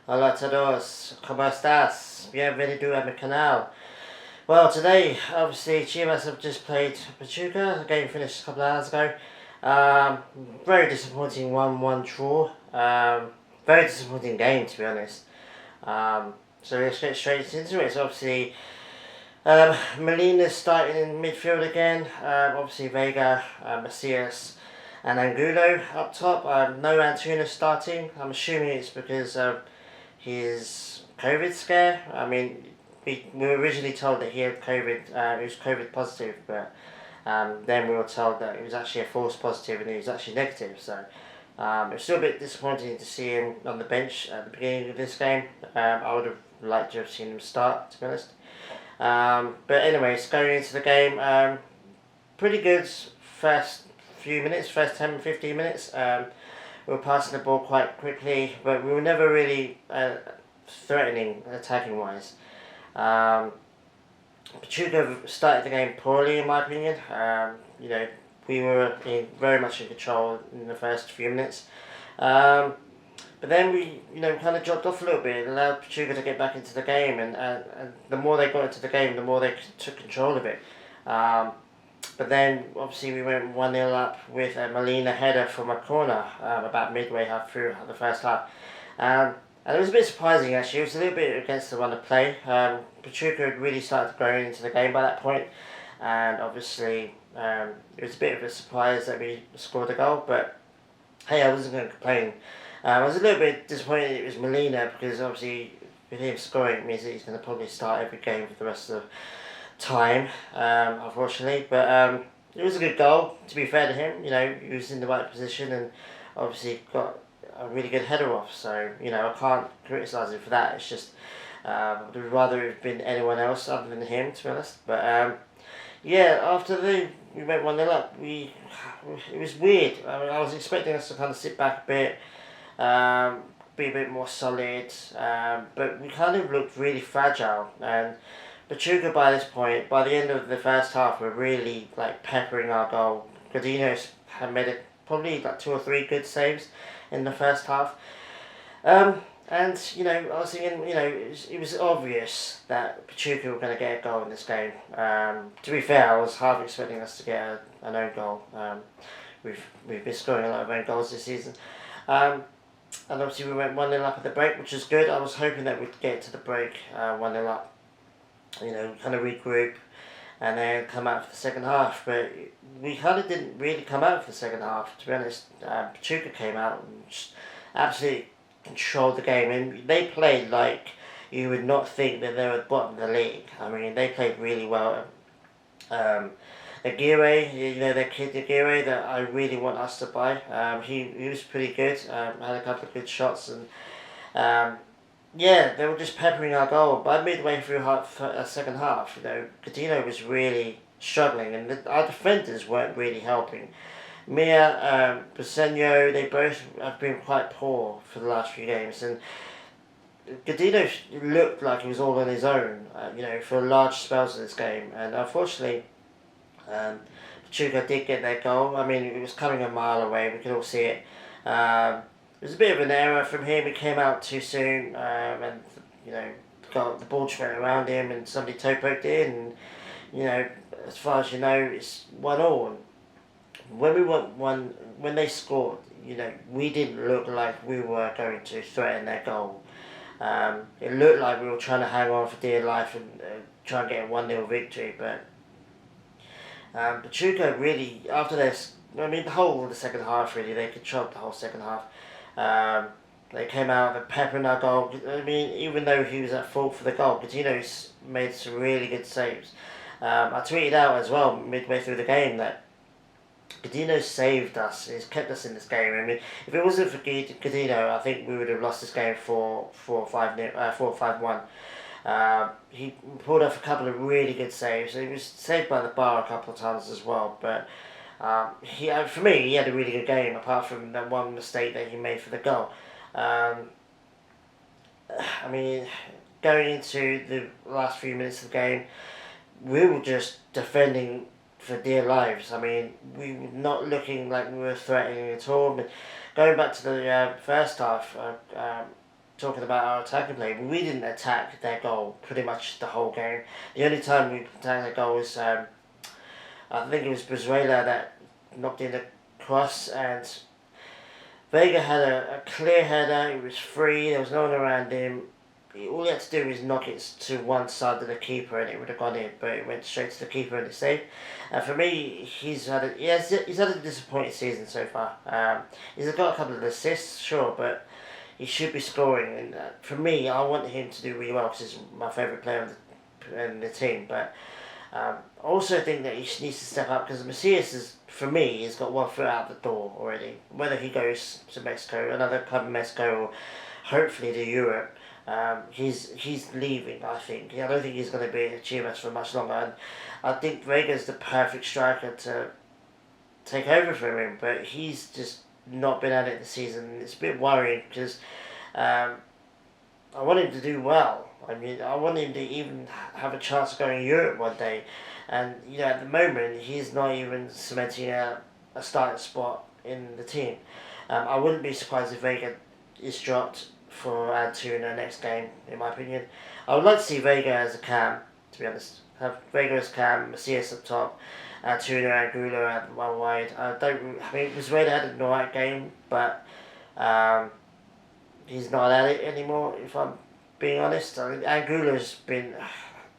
Hola a todos, ¿cómo estás? Bienvenido a mi canal. Well, today, obviously, Chivas have just played Pachuca. The game finished a couple of hours ago. Um, Very disappointing 1-1 draw. Very disappointing game, to be honest. So let's get straight into it. So obviously, Molina's starting in midfield again. Obviously, Vega, Macias, and Angulo up top. No Antuna starting. I'm assuming it's because his COVID scare. I mean, we were originally told that he had COVID, he was COVID positive, but then we were told that it was actually a false positive and he was actually negative. So it was still a bit disappointing to see him on the bench at the beginning of this game. I would have liked to have seen him start, to be honest. But anyways, going into the game, pretty good first few minutes, first 10, 15 minutes. We were passing the ball quite quickly, but we were never really threatening attacking wise. Pachuca started the game poorly, in my opinion. We were very much in control in the first few minutes. But then we, kind of dropped off a little bit and allowed Pachuca to get back into the game. And the more they got into the game, the more they took control of it. But then, obviously, we went 1-0 up with a Molina header from a corner about midway through the first half. And it was a bit surprising, actually. It was a little bit against the run of play. Pachuca had really started growing into the game by that point. And obviously, it was a bit of a surprise that we scored a goal. But, hey, I wasn't going to complain. I was a little bit disappointed it was Molina because, obviously, with him scoring, it means that he's going to probably start every game for the rest of the time, unfortunately, but it was a good goal. To be fair to him, he was in the right position and obviously got a really good header off. So I can't criticise him for that. It's just I'd rather have been anyone else other than him, to be honest. But after we went 1-0 up, it was weird. I mean, I was expecting us to kind of sit back a bit. Be a bit more solid, but we kind of looked really fragile. And Pachuca, by this point, by the end of the first half, were really peppering our goal. Gudino had made probably 2 or 3 good saves in the first half. And I was thinking, it was obvious that Pachuca were going to get a goal in this game. To be fair, I was half expecting us to get an own goal. We've been scoring a lot of own goals this season. And obviously we went 1-0 up at the break, which is good. I was hoping that we'd get to the break 1-0 up. Kind of regroup and then come out for the second half. But we kind of didn't really come out for the second half, to be honest. Pachuca came out and just absolutely controlled the game. And they played like you would not think that they were at the bottom of the league. I mean, they played really well. Aguirre, their kid Aguirre that I really want us to buy. He was pretty good. Had a couple of good shots and they were just peppering our goal. By midway through second half, Gudino was really struggling, and our defenders weren't really helping. Mia, Briseño, they both have been quite poor for the last few games, and Gudino looked like he was all on his own, for large spells of this game, and unfortunately, Pachuca did get their goal. I mean, it was coming a mile away, we could all see it. It was a bit of an error from him. He came out too soon, and got the ball went around him, and somebody toe poked it in. And as far as you know, it's 1-1. When they scored, we didn't look like we were going to threaten their goal. It looked like we were trying to hang on for dear life and try and get a 1-0 victory, but Pachuca really, after this, I mean, the whole of the second half, really, they controlled the whole second half. They came out with pepper in our goal. I mean, even though he was at fault for the goal, Gudino's made some really good saves. I tweeted out as well midway through the game that Gudino saved us. He's kept us in this game. I mean, if it wasn't for Gudino, I think we would have lost this game 4-5-1. He pulled off a couple of really good saves. He was saved by the bar a couple of times as well, but for me, he had a really good game, apart from that one mistake that he made for the goal. I mean, going into the last few minutes of the game, we were just defending for dear lives. I mean, we were not looking like we were threatening at all. But going back to the first half, talking about our attacking play, we didn't attack their goal pretty much the whole game. The only time we attacked their goal was, I think it was Brazuela that knocked in the cross, and Vega had a clear header. It was free. There was no one around him. All he had to do was knock it to one side of the keeper, and it would have gone in. But it went straight to the keeper, and it's safe. And for me, he's had a disappointing season so far. He's got a couple of assists, sure, but he should be scoring. And for me, I want him to do really well because he's my favourite player in the team. But I also think that he needs to step up because Macias is, for me, he's got one foot out the door already. Whether he goes to Mexico, another club in Mexico, or hopefully to Europe, he's leaving. I think. I don't think he's going to be at Chivas for much longer. And I think Vega's the perfect striker to take over for him, but he's just not been at it this season. It's a bit worrying because I want him to do well. I mean, I want him to even have a chance of going to Europe one day. And, at the moment, he's not even cementing a starting spot in the team. I wouldn't be surprised if Vega is dropped for Antuna next game, in my opinion. I would like to see Vega as a cam, to be honest. Have Vega as cam, Macias up top, Antuna and Angulo at one wide. Brazuela had a alright game, but he's not at it anymore, if I'm being honest. I mean, Angulo's been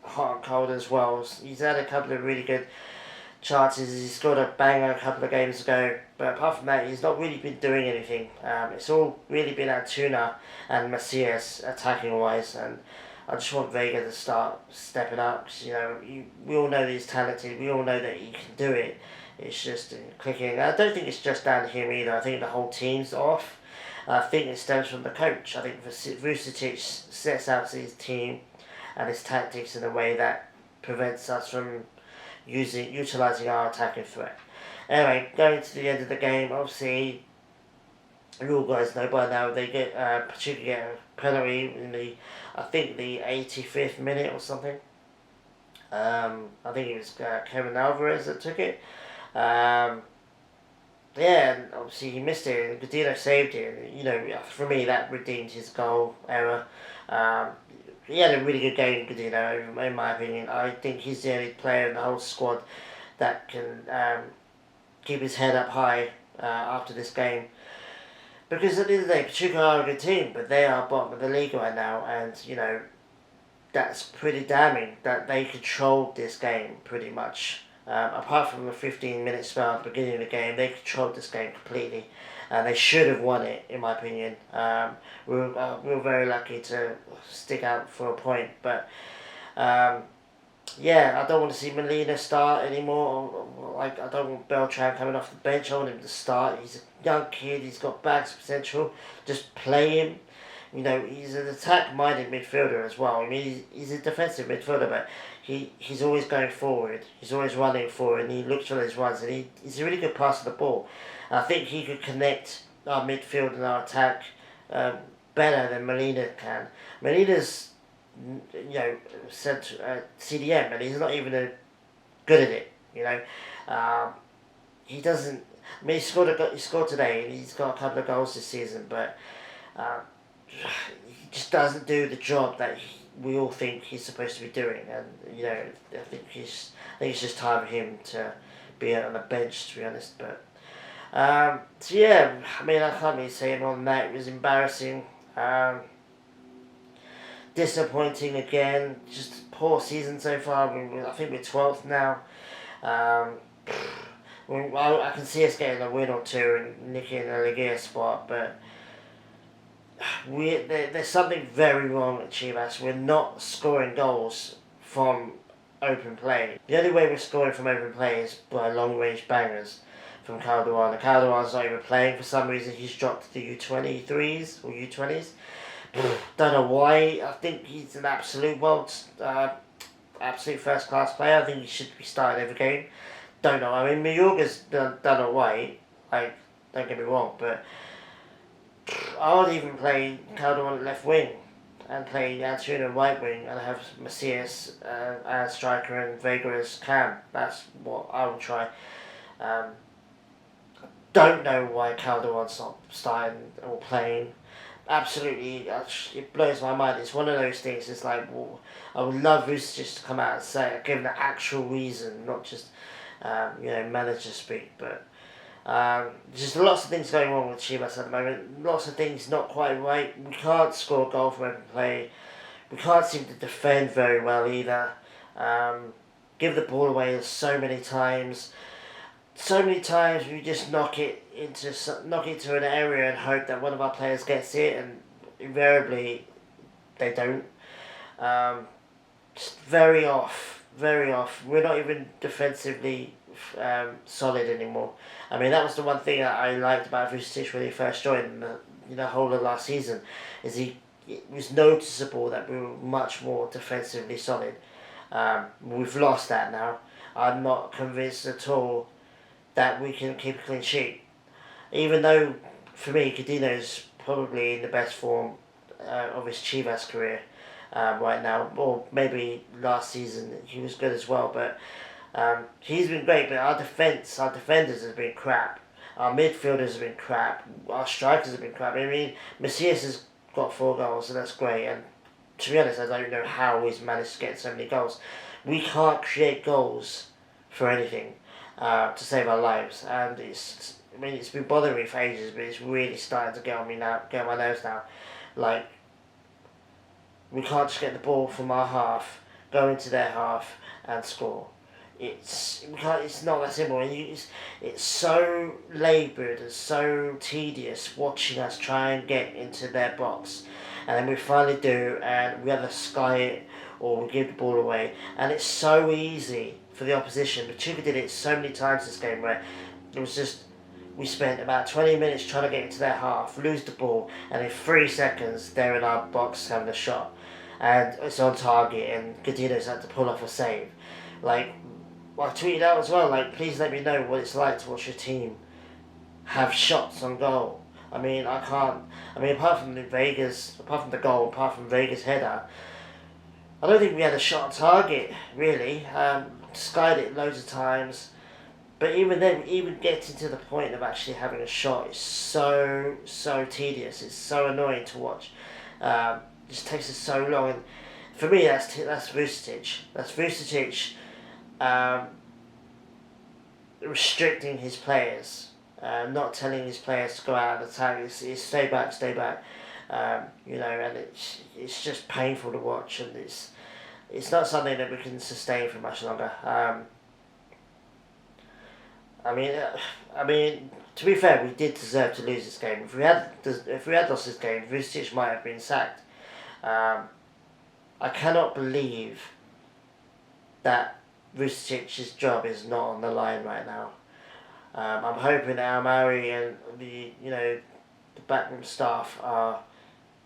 hot and cold as well. He's had a couple of really good chances. He scored a banger a couple of games ago, but apart from that, he's not really been doing anything. It's all really been Antuna and Macias attacking wise, and I just want Vega to start stepping up because we all know that he's talented. We all know that he can do it. It's just clicking. I don't think it's just down to him either. I think the whole team's off. I think it stems from the coach. I think Vucetic sets out his team and his tactics in a way that prevents us from utilising our attacking threat. Anyway, going to the end of the game, obviously, you all guys know by now they get Pachuca get a penalty in the 85th minute or something. I think it was Kevin Alvarez that took it. And obviously he missed it, and Gudino saved it. For me, that redeemed his goal error. He had a really good game, Gudino, in my opinion. I think he's the only player in the whole squad that can keep his head up high after this game. Because at the end of the day, Pachuca are a good team, but they are bottom of the league right now, and, that's pretty damning that they controlled this game pretty much. Apart from a 15-minute spell at the beginning of the game, they controlled this game completely. They should have won it, in my opinion. We were very lucky to stick out for a point. But, I don't want to see Molina start anymore. I don't want Beltran coming off the bench. I want him to start. He's a young kid. He's got bags of potential. Just play him. He's an attack-minded midfielder as well. I mean, he's a defensive midfielder, but he's always going forward. He's always running forward, and he looks for those runs, and he's a really good passer of the ball. I think he could connect our midfield and our attack better than Molina can. Molina's, CDM, and he's not even good at it. He doesn't. I mean, he scored today, and he's got a couple of goals this season, but he just doesn't do the job that we all think he's supposed to be doing. And I think it's just time for him to be on the bench, to be honest. But I can't really say more than that. It was embarrassing, disappointing again. Just poor season so far. I think we're 12th now. I can see us getting a win or two and nicking a Liga spot, but there's something very wrong at Chivas. We're not scoring goals from open play. The only way we're scoring from open play is by long range bangers from Calderon. Calderon's not even playing for some reason. He's dropped to the U23s or U20s. Don't know why. I think he's an absolute first class player. I think he should be starting every game. Don't know. I mean, Mayorga's done alright. Don't get me wrong, but I would even play Calderon at left wing and play Antuna right wing and have Macias as striker and Vega as cam. That's what I would try. Don't know why Calderon's not starting or playing. absolutely, it blows my mind. It's one of those things. It's like, well, I would love Vucevic to come out and say it, give an actual reason, not just manager speak. But just lots of things going wrong with Chivas at the moment. Lots of things not quite right. We can't score a goal from open play. We can't seem to defend very well either. Give the ball away so many times. So many times we just knock it into an area and hope that one of our players gets it, and invariably they don't. Just very off, very off. We're not even defensively solid anymore. I mean, that was the one thing that I liked about Vucevic when he first joined the whole of last season, is it was noticeable that we were much more defensively solid. We've lost that now. I'm not convinced at all that we can keep a clean sheet. Even though, for me, Gudino's probably in the best form of his Chivas career right now. Or maybe last season he was good as well. But he's been great. But our defenders have been crap. Our midfielders have been crap. Our strikers have been crap. I mean, Macias has got 4 goals, and that's great. And to be honest, I don't know how he's managed to get so many goals. We can't create goals for anything to save our lives, and it's been bothering me for ages, but it's really starting to get on my nerves now. Like, we can't just get the ball from our half, go into their half, and score. It's not that simple. It's so laboured and so tedious watching us try and get into their box, and then we finally do, and we either sky it or we give the ball away, and it's so easy for the opposition. Pachuca did it so many times this game where it was just, we spent about 20 minutes trying to get into their half, lose the ball, and in 3 seconds they're in our box having a shot, and it's on target, and Gudino's had to pull off a save. Like, I tweeted out as well, like, please let me know what it's like to watch your team have shots on goal. I mean, apart from the goal, apart from Vega's header, I don't think we had a shot on target, really. Skied it loads of times. But even then, even getting to the point of actually having a shot is so tedious. It's so annoying to watch. It just takes us so long. And for me, that's Vucevic. That's Vucevic restricting his players. Not telling his players to go out and attack. It's stay back, stay back. And it's just painful to watch, and it's not something that we can sustain for much longer. I mean, to be fair, we did deserve to lose this game. If we had lost this game, Vucevic might have been sacked. I cannot believe that Vucevic's job is not on the line right now. I'm hoping that Almari and the backroom staff are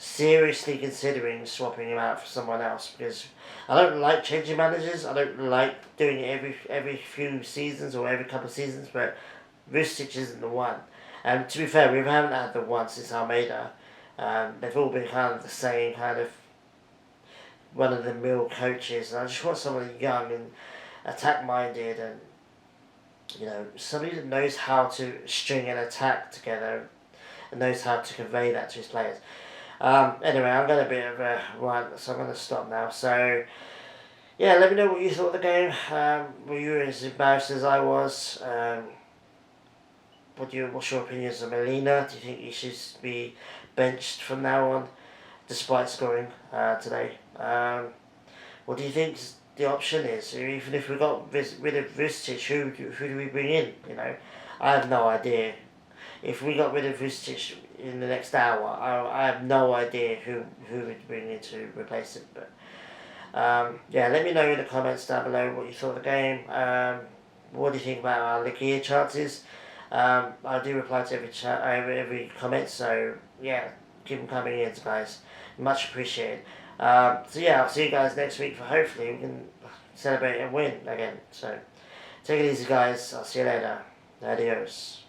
seriously considering swapping him out for someone else, because I don't like changing managers. I don't like doing it every few seasons or every couple of seasons, but Vucevic isn't the one. And to be fair, we haven't had the one since Almeida. They've all been kind of the same kind of run-of-the-mill coaches, and I just want someone young and attack-minded, and somebody that knows how to string an attack together and knows how to convey that to his players. Anyway, I'm going a bit of a rant, so I'm going to stop now. So, yeah, let me know what you thought of the game. Were you as embarrassed as I was? What's your opinions on Molina? Do you think he should be benched from now on, despite scoring today? What do you think the option is? Even if we got rid of Vucevic, who do we bring in? I have no idea. If we got rid of Vucevic in the next hour, I have no idea who would bring in to replace him. But let me know in the comments down below what you thought of the game. What do you think about our Ligia chances? I do reply to every comment, so yeah, keep them coming in, guys. Much appreciated. I'll see you guys next week for hopefully we can celebrate and win again. So take it easy, guys. I'll see you later. Adios.